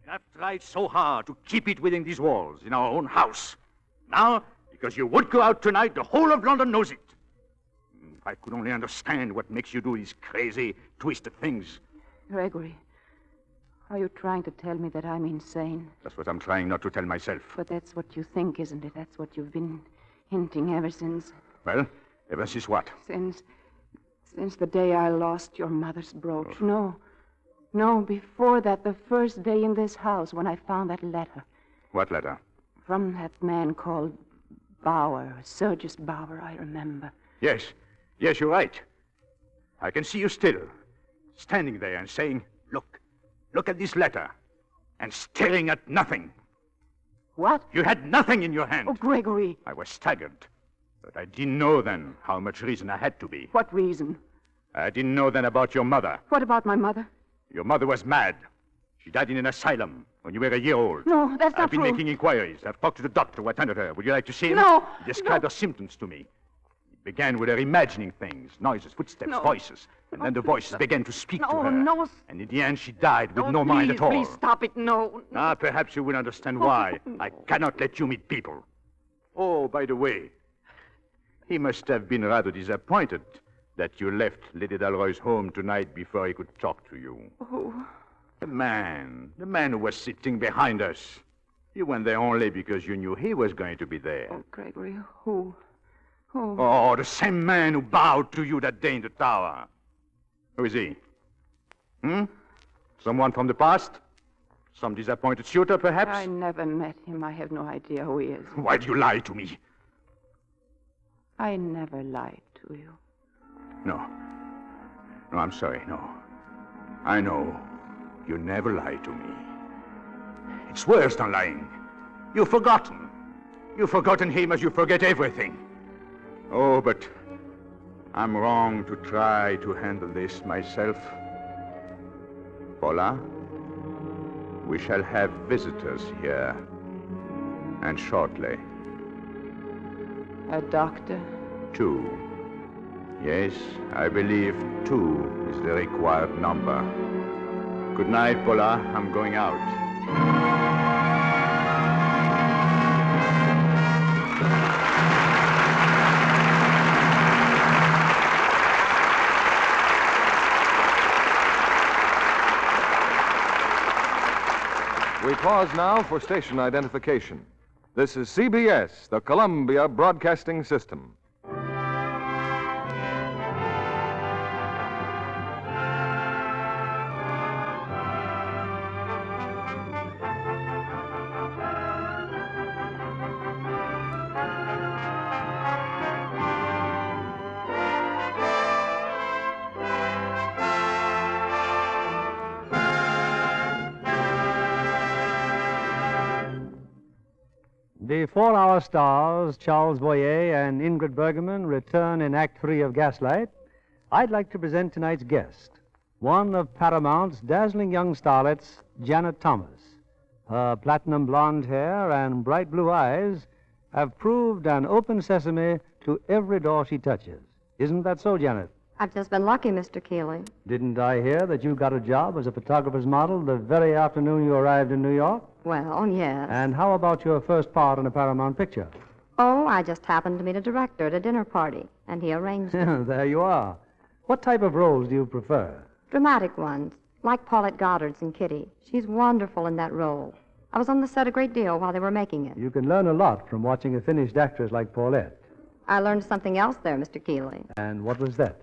I've tried so hard to keep it within these walls, in our own house. Now, because you would go out tonight, the whole of London knows it. If I could only understand what makes you do these crazy, twisted things. Gregory, are you trying to tell me that I'm insane? That's what I'm trying not to tell myself. But that's what you think, isn't it? That's what you've been hinting ever since. Well, ever since what? Since the day I lost your mother's brooch. Oh. No, before that, the first day in this house when I found that letter. What letter? From that man called Bauer, Sergius Bauer, I remember. Yes, you're right. I can see you still, standing there and saying, look at this letter, and staring at nothing. What? You had nothing in your hand. Oh, Gregory. I was staggered, but I didn't know then how much reason I had to be. What reason? I didn't know then about your mother. What about my mother? Your mother was mad. She died in an asylum when you were a year old. No, that's not I've been true. making inquiries. I've talked to the doctor who attended her. Would you like to see him? No. He described her symptoms to me. It began with her imagining things, noises, footsteps, voices. And then the voices began to speak to her. No. And in the end, she died with no mind at all. Please stop it, no. Perhaps you will understand why. I cannot let you meet people. Oh, by the way, he must have been rather disappointed that you left Lady Dalroy's home tonight before he could talk to you. Oh. The man who was sitting behind us. You went there only because you knew he was going to be there. Oh, Gregory, who? Oh, the same man who bowed to you that day in the tower. Who is he? Someone from the past? Some disappointed suitor, perhaps? I never met him. I have no idea who he is. Why do you lie to me? I never lied to you. No, I'm sorry, no. I know. You never lied to me. It's worse than lying. You've forgotten. You've forgotten him as you forget everything. Oh, but I'm wrong to try to handle this myself. Paula, We shall have visitors here. And shortly. A doctor? 2. Yes, I believe 2 is the required number. Good night, Paula. I'm going out. We pause now for station identification. This is CBS, the Columbia Broadcasting System. Before our stars, Charles Boyer and Ingrid Bergman, return in Act 3 of Gaslight, I'd like to present tonight's guest, one of Paramount's dazzling young starlets, Janet Thomas. Her platinum blonde hair and bright blue eyes have proved an open sesame to every door she touches. Isn't that so, Janet? I've just been lucky, Mr. Keeley. Didn't I hear that you got a job as a photographer's model the very afternoon you arrived in New York? Well, yes. And how about your first part in a Paramount picture? Oh, I just happened to meet a director at a dinner party, and he arranged it. There you are. What type of roles do you prefer? Dramatic ones, like Paulette Goddard's in Kitty. She's wonderful in that role. I was on the set a great deal while they were making it. You can learn a lot from watching a finished actress like Paulette. I learned something else there, Mr. Keeley. And what was that?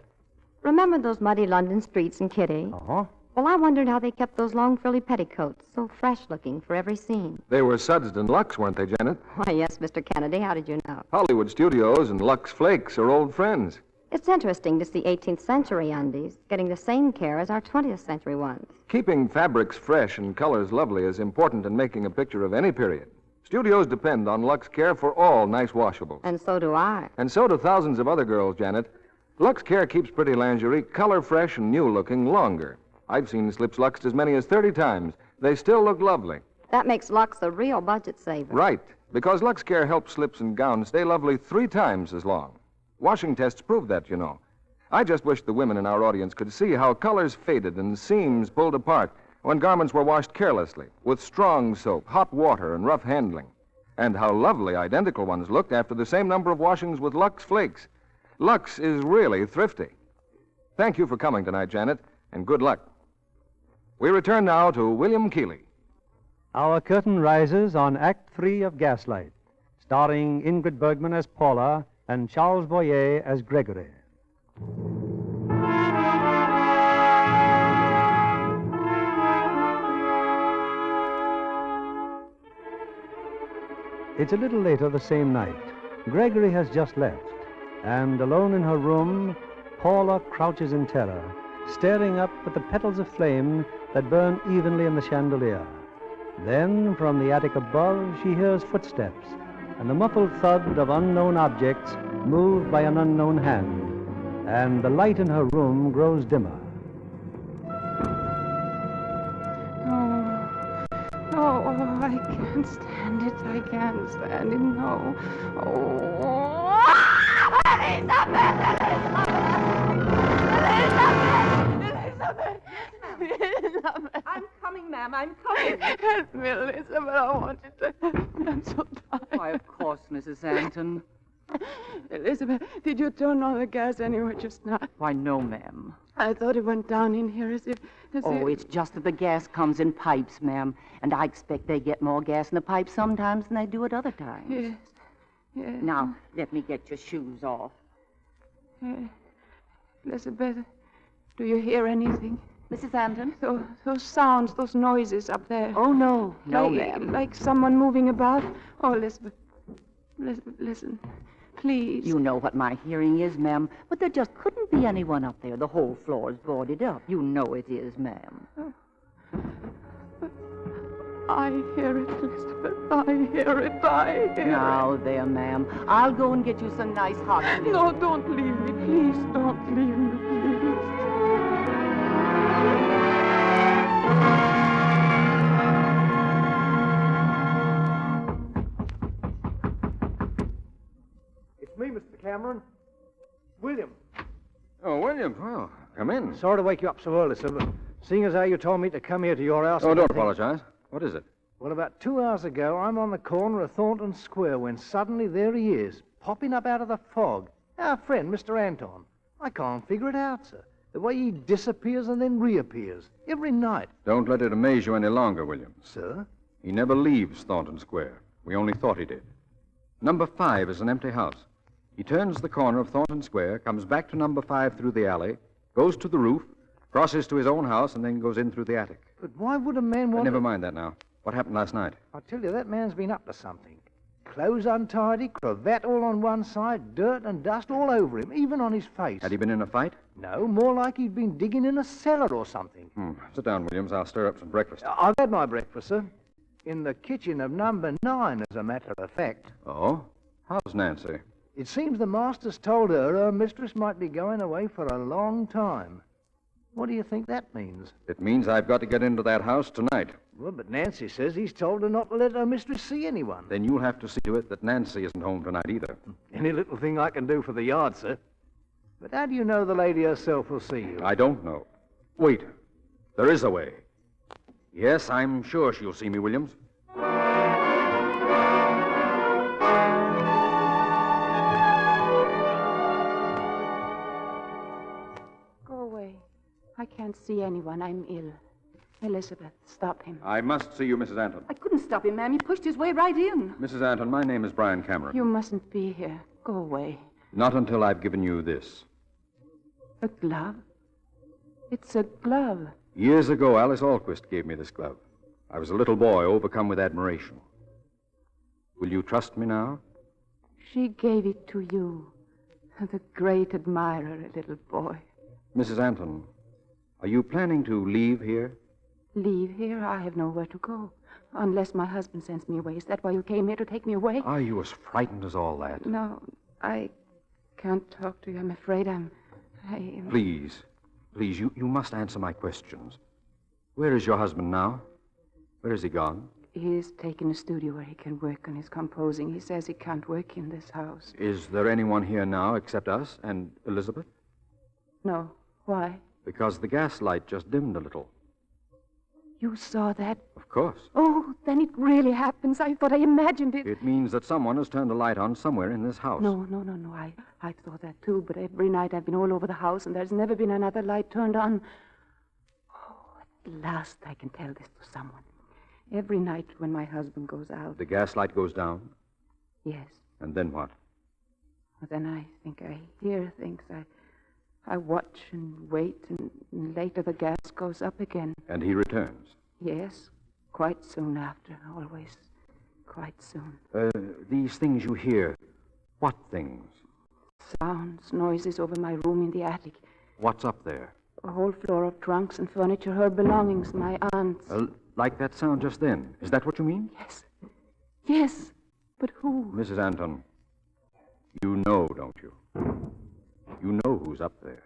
Remember those muddy London streets in Kitty? Uh-huh. Well, I wondered how they kept those long frilly petticoats so fresh-looking for every scene. They were sudsed in Lux, weren't they, Janet? Why, yes, Mr. Kennedy. How did you know? Hollywood Studios and Lux Flakes are old friends. It's interesting to see 18th century undies getting the same care as our 20th century ones. Keeping fabrics fresh and colors lovely is important in making a picture of any period. Studios depend on Lux Care for all nice washables. And so do I. And so do thousands of other girls, Janet. Lux Care keeps pretty lingerie color fresh and new looking longer. I've seen slips luxed as many as 30 times. They still look lovely. That makes Lux a real budget saver. Right, because Lux Care helps slips and gowns stay lovely 3 times as long. Washing tests prove that, you know. I just wish the women in our audience could see how colors faded and seams pulled apart when garments were washed carelessly, with strong soap, hot water, and rough handling. And how lovely identical ones looked after the same number of washings with Lux Flakes. Lux is really thrifty. Thank you for coming tonight, Janet, and good luck. We return now to William Keeley. Our curtain rises on Act 3 of Gaslight, starring Ingrid Bergman as Paula and Charles Boyer as Gregory. It's a little later the same night. Gregory has just left, and alone in her room, Paula crouches in terror, staring up at the petals of flame that burn evenly in the chandelier. Then, from the attic above, she hears footsteps and the muffled thud of unknown objects moved by an unknown hand, and the light in her room grows dimmer. Oh, I can't stand it. I can't stand it. No. Oh. Elizabeth! I'm coming, ma'am. I'm coming. Help me, Elizabeth. I want you to. I'm so tired. Why, of course, Mrs. Anton. Elizabeth, did you turn on the gas anywhere just now? Why, no, ma'am. I thought it went down in here as if... It's just that the gas comes in pipes, ma'am. And I expect they get more gas in the pipes sometimes than they do at other times. Yes. Yes. Now, let me get your shoes off. Elizabeth, do you hear anything? Mrs. Anton? Those sounds, those noises up there. Oh, no. No, ma'am. Like someone moving about. Oh, Elizabeth. Elizabeth, listen. Please. You know what my hearing is, ma'am. But there just couldn't be anyone up there. The whole floor is boarded up. You know it is, ma'am. But I hear it, Elizabeth. I hear it. I hear it. Now, there, ma'am. I'll go and get you some nice hot milk. No, don't leave me. Please don't leave me, please. me, Mr. Cameron. William. Oh, William. Well, come in. Sorry to wake you up so early, sir, but seeing as how you told me to come here to your house... Oh, don't apologize. What is it? Well, about 2 hours ago, I'm on the corner of Thornton Square when suddenly there he is, popping up out of the fog. Our friend, Mr. Anton. I can't figure it out, sir. The way he disappears and then reappears. Every night. Don't let it amaze you any longer, William. Sir? He never leaves Thornton Square. We only thought he did. Number 5 is an empty house. He turns the corner of Thornton Square, comes back to number 5 through the alley, goes to the roof, crosses to his own house, and then goes in through the attic. But why would a man want Never mind that now. What happened last night? I tell you, that man's been up to something. Clothes untidy, cravat all on one side, dirt and dust all over him, even on his face. Had he been in a fight? No, more like he'd been digging in a cellar or something. Sit down, Williams. I'll stir up some breakfast. I've had my breakfast, sir. In the kitchen of number 9, as a matter of fact. Oh? How's Nancy? It seems the master's told her mistress might be going away for a long time. What do you think that means? It means I've got to get into that house tonight. Well, but Nancy says he's told her not to let her mistress see anyone. Then you'll have to see to it that Nancy isn't home tonight either. Any little thing I can do for the yard, sir. But how do you know the lady herself will see you? I don't know. Wait. There is a way. Yes, I'm sure she'll see me, Williams. Go away. I can't see anyone. I'm ill. Elizabeth, stop him. I must see you, Mrs. Anton. I couldn't stop him, ma'am. He pushed his way right in. Mrs. Anton, my name is Brian Cameron. You mustn't be here. Go away. Not until I've given you this. A glove? It's a glove. Years ago, Alice Alquist gave me this glove. I was a little boy overcome with admiration. Will you trust me now? She gave it to you. The great admirer, a little boy. Mrs. Anton, are you planning to leave here? Leave here? I have nowhere to go. Unless my husband sends me away. Is that why you came here, to take me away? Are you as frightened as all that? No, I can't talk to you. I'm afraid Please, you must answer my questions. Where is your husband now? Where is he gone? He's taken a studio where he can work on his composing. He says he can't work in this house. Is there anyone here now except us and Elizabeth? No. Why? Because the gaslight just dimmed a little. You saw that? Of course. Oh, then it really happens. I thought I imagined it. It means that someone has turned a light on somewhere in this house. No. I thought that too, but every night I've been all over the house and there's never been another light turned on. Oh, at last I can tell this to someone. Every night when my husband goes out. The gaslight goes down? Yes. And then what? Then I think I hear things. I watch and wait, and later the gas goes up again. And he returns? Yes, quite soon after, always quite soon. These things you hear, what things? Sounds, noises over my room in the attic. What's up there? A whole floor of trunks and furniture, her belongings, my aunt's. Like that sound just then. Is that what you mean? Yes, but who? Mrs. Anton, you know, don't you? You know who's up there.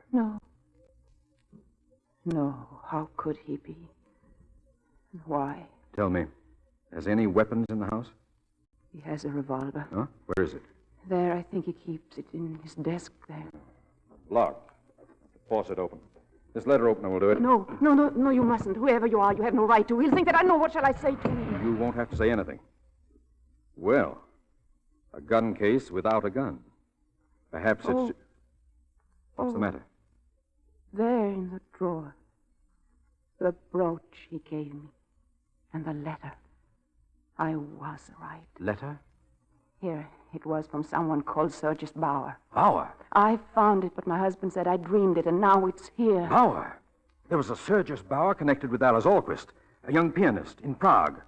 No, how could he be? Why? Tell me, has any weapons in the house? He has a revolver. Huh? Where is it? There, I think he keeps it in his desk there. Locked. Force it open. This letter opener will do it. No, you mustn't. Whoever you are, you have no right to. He'll think that I know. What shall I say to him? You won't have to say anything. Well, a gun case without a gun. Perhaps it's... What's the matter? There in the drawer. The brooch he gave me. And the letter. I was right. Letter? Here, it was from someone called Sergius Bauer. Bauer? I found it, but my husband said I dreamed it, and now it's here. Bauer? There was a Sergius Bauer connected with Alice Alquist, a young pianist in Prague.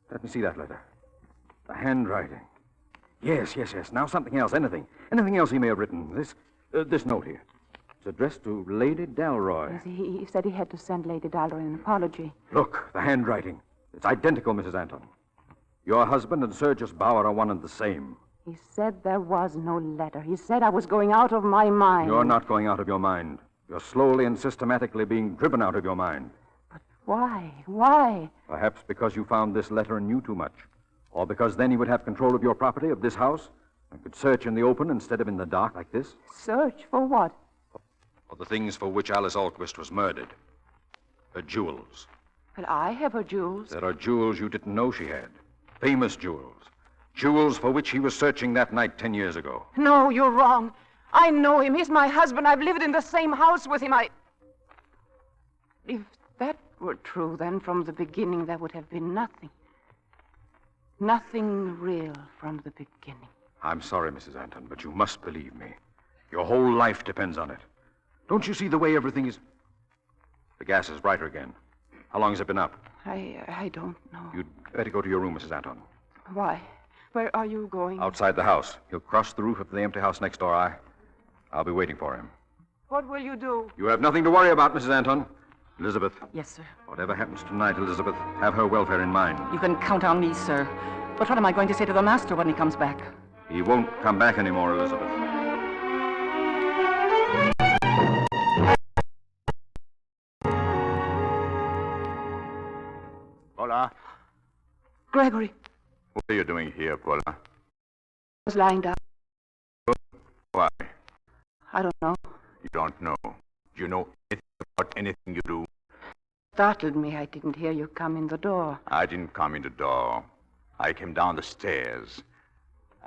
Let me see that letter. The handwriting. Yes. Now something else, anything. Anything else he may have written. This note here. It's addressed to Lady Dalroy. Yes, he said he had to send Lady Dalroy an apology. Look, the handwriting. It's identical, Mrs. Anton. Your husband and Sergius Bauer are one and the same. He said there was no letter. He said I was going out of my mind. You're not going out of your mind. You're slowly and systematically being driven out of your mind. But why? Why? Perhaps because you found this letter and knew too much. Or because then he would have control of your property, of this house. I could search in the open instead of in the dark like this. Search for what? For the things for which Alice Alquist was murdered. Her jewels. But I have her jewels. There are jewels you didn't know she had. Famous jewels. Jewels for which he was searching that night 10 years ago. No, you're wrong. I know him. He's my husband. I've lived in the same house with him. If that were true, then from the beginning there would have been nothing. Nothing real from the beginning. I'm sorry, Mrs. Anton, but you must believe me. Your whole life depends on it. Don't you see the way everything is... The gas is brighter again. How long has it been up? I don't know. You'd better go to your room, Mrs. Anton. Why? Where are you going? Outside the house. He'll cross the roof of the empty house next door. I'll be waiting for him. What will you do? You have nothing to worry about, Mrs. Anton. Elizabeth. Yes, sir. Whatever happens tonight, Elizabeth, have her welfare in mind. You can count on me, sir. But what am I going to say to the master when he comes back? He won't come back anymore, Elizabeth. Paula? Gregory. What are you doing here, Paula? I was lying down. Why? I don't know. You don't know. Do you know anything about anything you do? Startled me. I didn't hear you come in the door. I didn't come in the door. I came down the stairs.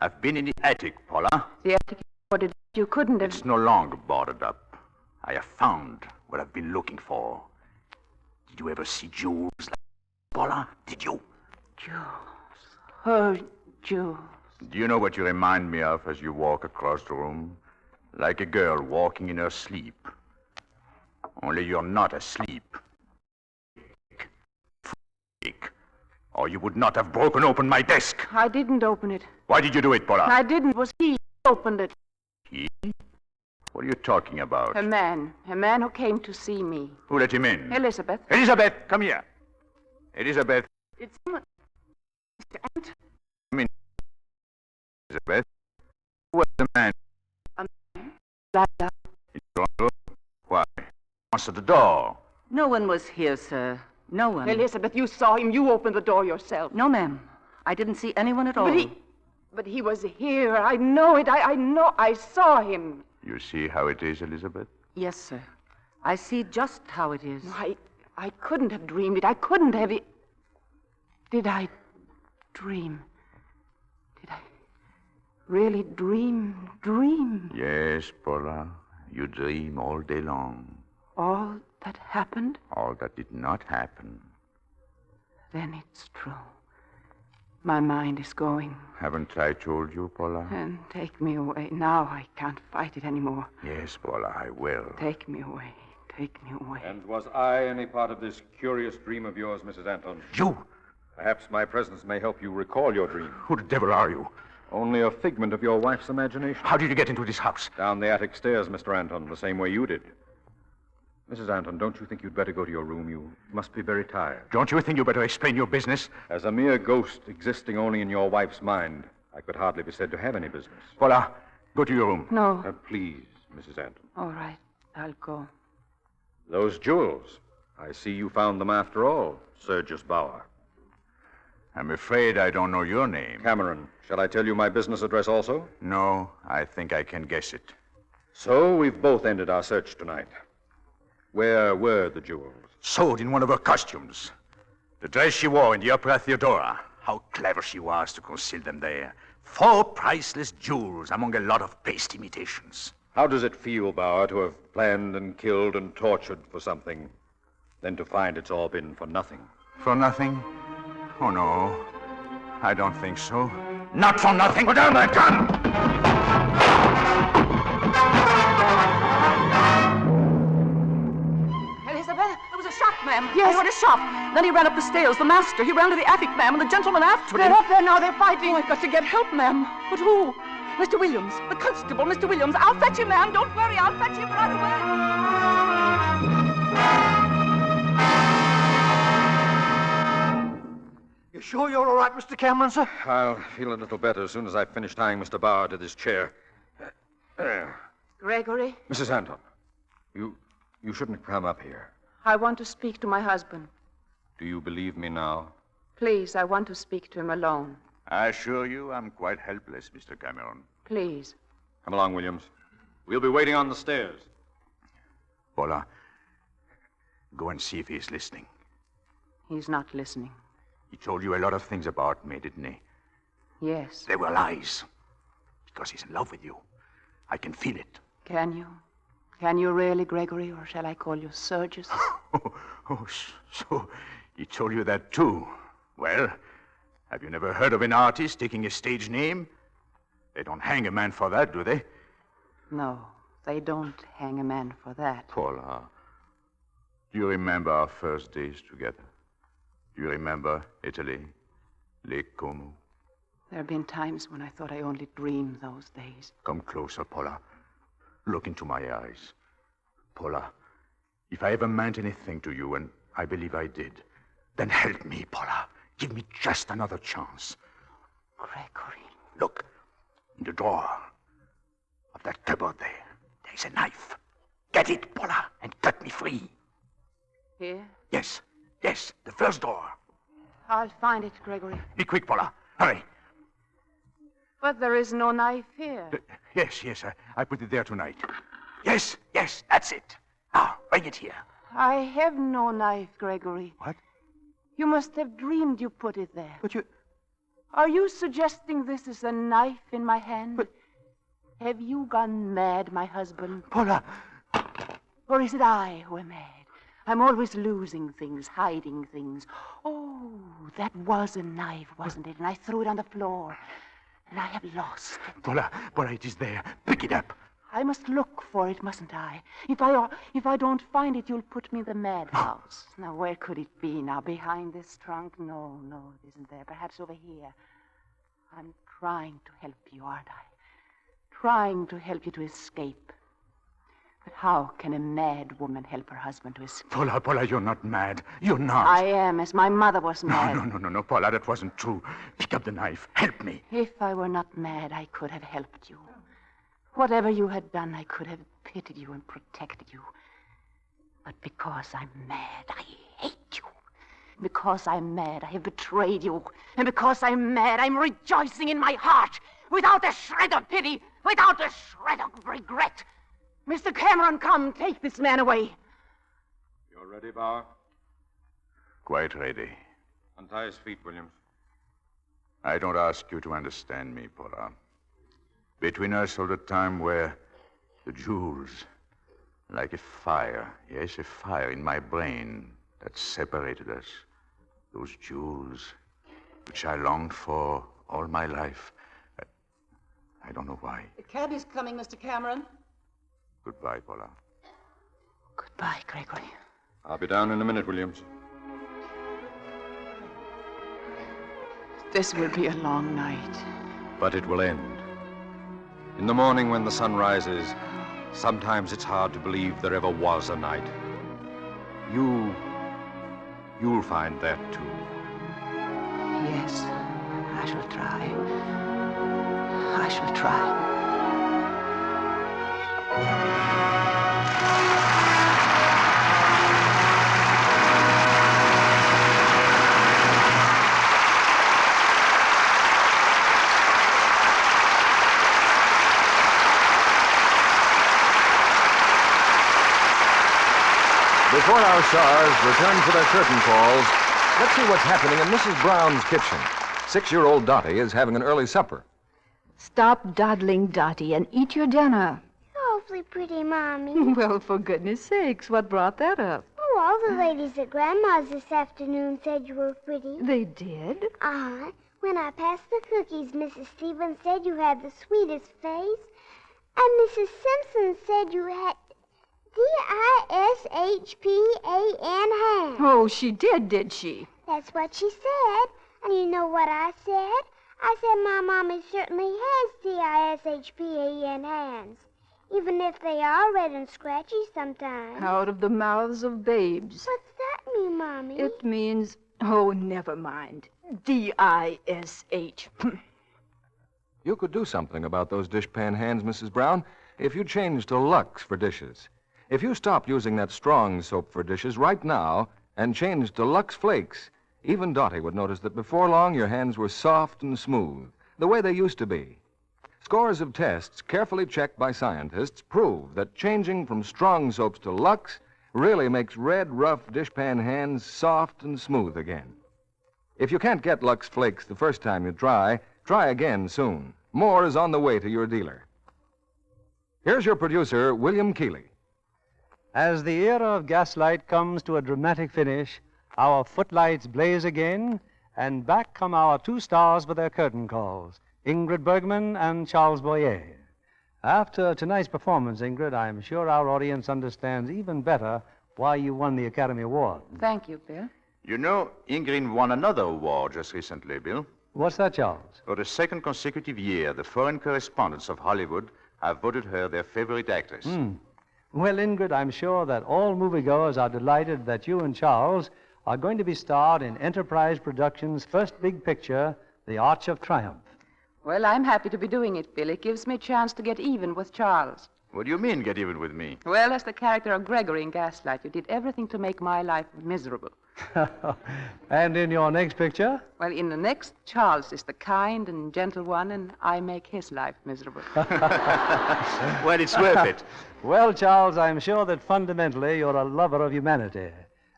I've been in the attic, Paula. The attic is boarded up. You couldn't have... It's no longer boarded up. I have found what I've been looking for. Did you ever see jewels like Paula? Did you? Jewels. Her jewels. Do you know what you remind me of as you walk across the room? Like a girl walking in her sleep. Only you're not asleep. Or you would not have broken open my desk. I didn't open it. Why did you do it, Paula? I didn't. It was he who opened it. He? What are you talking about? A man who came to see me. Who let him in? Elizabeth. Elizabeth, come here. Elizabeth. It's Mr. Ant. Come in. Elizabeth. Who was the man? A man. Like that. In your room? Why? Answer the door. No one was here, sir. No one. Elizabeth, you saw him. You opened the door yourself. No, ma'am. I didn't see anyone at all. But he was here. I know it. I know. I saw him. You see how it is, Elizabeth? Yes, sir. I see just how it is. I couldn't have dreamed it. I couldn't have it. Did I dream? Did I really dream? Yes, Paula. You dream all day long. All that happened? All that did not happen. Then it's true. My mind is going. Haven't I told you, Paula? And take me away. Now I can't fight it anymore. Yes, Paula, I will. Take me away. Take me away. And was I any part of this curious dream of yours, Mrs. Anton? You? Perhaps my presence may help you recall your dream. Who the devil are you? Only a figment of your wife's imagination. How did you get into this house? Down the attic stairs, Mr. Anton, the same way you did. Mrs. Anton, don't you think you'd better go to your room? You must be very tired. Don't you think you better explain your business? As a mere ghost existing only in your wife's mind, I could hardly be said to have any business. Paula, go to your room. No. Please, Mrs. Anton. All right. I'll go. Those jewels. I see you found them after all, Sergius Bauer. I'm afraid I don't know your name. Cameron. Shall I tell you my business address also? No, I think I can guess it. So we've both ended our search tonight. Where were the jewels? Sewed in one of her costumes. The dress she wore in the opera Theodora. How clever she was to conceal them there. 4 priceless jewels among a lot of paste imitations. How does it feel, Bauer, to have planned and killed and tortured for something, then to find it's all been for nothing? For nothing? Oh, no. I don't think so. Not for nothing. Put down that gun! Ma'am. Yes. I heard a shot. Then he ran up the stairs. The master. He ran to the attic, ma'am, and the gentleman after him. They're up there now. They're fighting. Oh, I've got to get help, ma'am. But who? Mr. Williams. The constable, Mr. Williams. I'll fetch him, ma'am. Don't worry. I'll fetch him right away. You sure you're all right, Mr. Cameron, sir? I'll feel a little better as soon as I finish tying Mr. Bauer to this chair. Gregory? Mrs. Anton, you shouldn't have come up here. I want to speak to my husband. Do you believe me now? Please, I want to speak to him alone. I assure you I'm quite helpless, Mr. Cameron. Please. Come along, Williams. We'll be waiting on the stairs. Paula, go and see if he's listening. He's not listening. He told you a lot of things about me, didn't he? Yes. They were lies. Because he's in love with you. I can feel it. Can you? Can you really, Gregory, or shall I call you Sergius? So he told you that too. Well, have you never heard of an artist taking a stage name? They don't hang a man for that, do they? No, they don't hang a man for that. Paula, do you remember our first days together? Do you remember Italy, Lake Como? There have been times when I thought I only dreamed those days. Come closer, Paula. Look into my eyes. Paula, if I ever meant anything to you, and I believe I did, then help me, Paula. Give me just another chance. Gregory. Look, in the drawer of that cupboard there's a knife. Get it, Paula, and cut me free. Here? Yes, the first drawer. I'll find it, Gregory. Be quick, Paula. Hurry. But there is no knife here. Yes, I put it there tonight. Yes, that's it. Now, bring it here. I have no knife, Gregory. What? You must have dreamed you put it there. But you... Are you suggesting this is a knife in my hand? But... Have you gone mad, my husband? Paula! Or is it I who am mad? I'm always losing things, hiding things. Oh, that was a knife, wasn't it? And I threw it on the floor. And I have lost it. Paula, it is there. Pick it up. I must look for it, mustn't I? If I don't find it, you'll put me in the madhouse. Now, where could it be? Now, behind this trunk? No, it isn't there. Perhaps over here. I'm trying to help you, aren't I? Trying to help you to escape. But how can a mad woman help her husband to escape? Paula, you're not mad. You're not. I am, as my mother was mad. No, Paula, that wasn't true. Pick up the knife. Help me. If I were not mad, I could have helped you. Whatever you had done, I could have pitied you and protected you. But because I'm mad, I hate you. Because I'm mad, I have betrayed you. And because I'm mad, I'm rejoicing in my heart, without a shred of pity, without a shred of regret. Mr. Cameron, come, take this man away. You're ready, Bauer? Quite ready. Untie his feet, Williams. I don't ask you to understand me, Paula. Between us all the time were the jewels, like a fire. Yes, a fire in my brain that separated us. Those jewels, which I longed for all my life. I don't know why. The cab is coming, Mr. Cameron. Goodbye, Paula. Goodbye, Gregory. I'll be down in a minute, Williams. This will be a long night. But it will end. In the morning when the sun rises, sometimes it's hard to believe there ever was a night. You'll find that too. Yes, I shall try. I shall try. Before our stars return for their curtain calls, let's see what's happening in Mrs. Brown's kitchen. 6-year-old Dottie is having an early supper. Stop dawdling, Dottie, and eat your dinner. Awfully pretty, Mommy. Well, for goodness sakes, what brought that up? Oh, all the ladies at Grandma's this afternoon said you were pretty. They did? Uh-huh. When I passed the cookies, Mrs. Stevens said you had the sweetest face. And Mrs. Simpson said you had dishpan hands. Oh, she did she? That's what she said. And you know what I said? I said my mommy certainly has dishpan hands, even if they are red and scratchy sometimes. Out of the mouths of babes. What's that mean, Mommy? It means, oh, never mind. D-I-S-H. You could do something about those dishpan hands, Mrs. Brown, if you changed to Lux for dishes. If you stopped using that strong soap for dishes right now and changed to Lux Flakes, even Dottie would notice that before long your hands were soft and smooth, the way they used to be. Scores of tests carefully checked by scientists prove that changing from strong soaps to Lux really makes red, rough dishpan hands soft and smooth again. If you can't get Lux Flakes the first time you try again soon. More is on the way to your dealer. Here's your producer, William Keeley. As the era of Gaslight comes to a dramatic finish, our footlights blaze again, and back come our two stars with their curtain calls, Ingrid Bergman and charlesboyer. After tonight's performance, Ingrid, I'm sure our audience understands even better why you won the Academy Award. Thank you, Bill. You know, Ingrid won another award just recently, Bill. What's that, Charles? For the second consecutive year, the foreign correspondents of Hollywood have voted her their favorite actress. Well, Ingrid, I'm sure that all moviegoers are delighted that you and Charles are going to be starred in Enterprise Productions' first big picture, The Arch of Triumph. Well, I'm happy to be doing it, Bill. It gives me a chance to get even with Charles. What do you mean, get even with me? Well, as the character of Gregory in Gaslight, you did everything to make my life miserable. And in your next picture? Well, in the next, Charles is the kind and gentle one, and I make his life miserable. Well, it's worth it. Well, Charles, I'm sure that fundamentally you're a lover of humanity.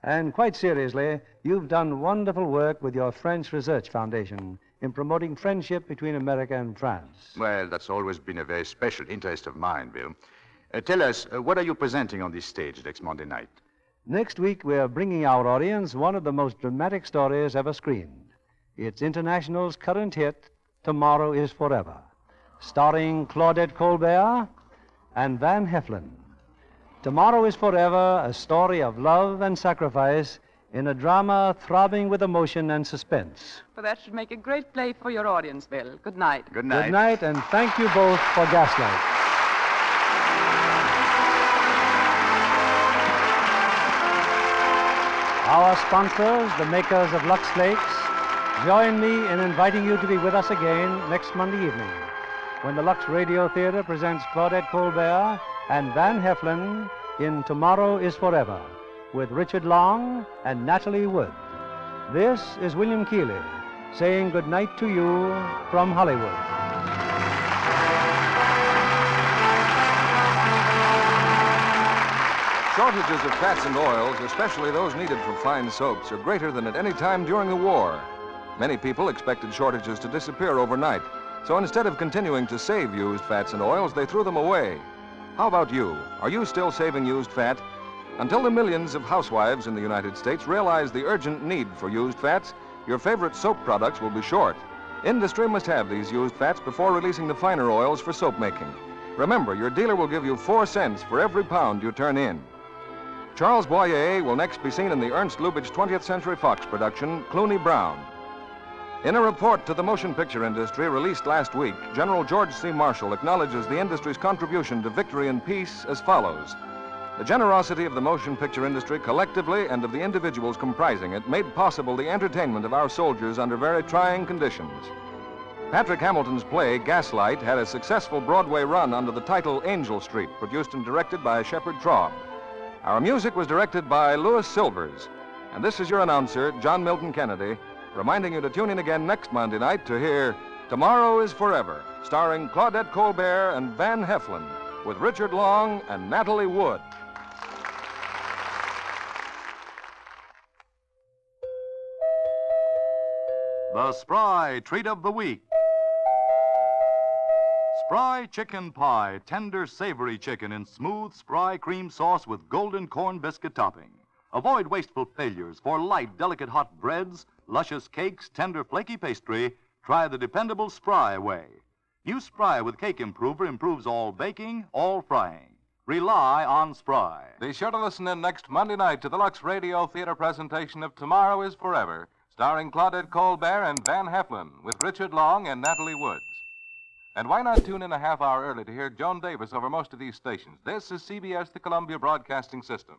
And quite seriously, you've done wonderful work with your French Research Foundation in promoting friendship between America and France. Well, that's always been a very special interest of mine, Bill. Tell us, what are you presenting on this stage next Monday night? Next week, we're bringing our audience one of the most dramatic stories ever screened. It's International's current hit, Tomorrow is Forever, starring Claudette Colbert and Van Heflin. Tomorrow is Forever, a story of love and sacrifice in a drama throbbing with emotion and suspense. Well, that should make a great play for your audience, Bill. Good night. Good night. Good night, and thank you both for Gaslight. Our sponsors, the makers of Lux Flakes, join me in inviting you to be with us again next Monday evening when the Lux Radio Theatre presents Claudette Colbert and Van Heflin in Tomorrow is Forever with Richard Long and Natalie Wood. This is William Keeley saying good night to you from Hollywood. Shortages of fats and oils, especially those needed for fine soaps, are greater than at any time during the war. Many people expected shortages to disappear overnight, so instead of continuing to save used fats and oils, they threw them away. How about you? Are you still saving used fat? Until the millions of housewives in the United States realize the urgent need for used fats, your favorite soap products will be short. Industry must have these used fats before releasing the finer oils for soap making. Remember, your dealer will give you 4 cents for every pound you turn in. Charles Boyer will next be seen in the Ernst Lubitsch 20th Century Fox production, Clooney Brown. In a report to the motion picture industry released last week, General George C. Marshall acknowledges the industry's contribution to victory and peace as follows. The generosity of the motion picture industry collectively and of the individuals comprising it made possible the entertainment of our soldiers under very trying conditions. Patrick Hamilton's play, Gaslight, had a successful Broadway run under the title Angel Street, produced and directed by Shepard Traub. Our music was directed by Louis Silvers. And this is your announcer, John Milton Kennedy, reminding you to tune in again next Monday night to hear Tomorrow is Forever, starring Claudette Colbert and Van Heflin, with Richard Long and Natalie Wood. The Spry Treat of the Week. Spry chicken pie, tender, savory chicken in smooth Spry cream sauce with golden corn biscuit topping. Avoid wasteful failures for light, delicate hot breads, luscious cakes, tender, flaky pastry. Try the dependable Spry way. New Spry with Cake Improver improves all baking, all frying. Rely on Spry. Be sure to listen in next Monday night to the Lux Radio Theatre presentation of Tomorrow is Forever, starring Claudette Colbert and Van Heflin, with Richard Long and Natalie Woods. And why not tune in a half hour early to hear Joan Davis over most of these stations? This is CBS, the Columbia Broadcasting System.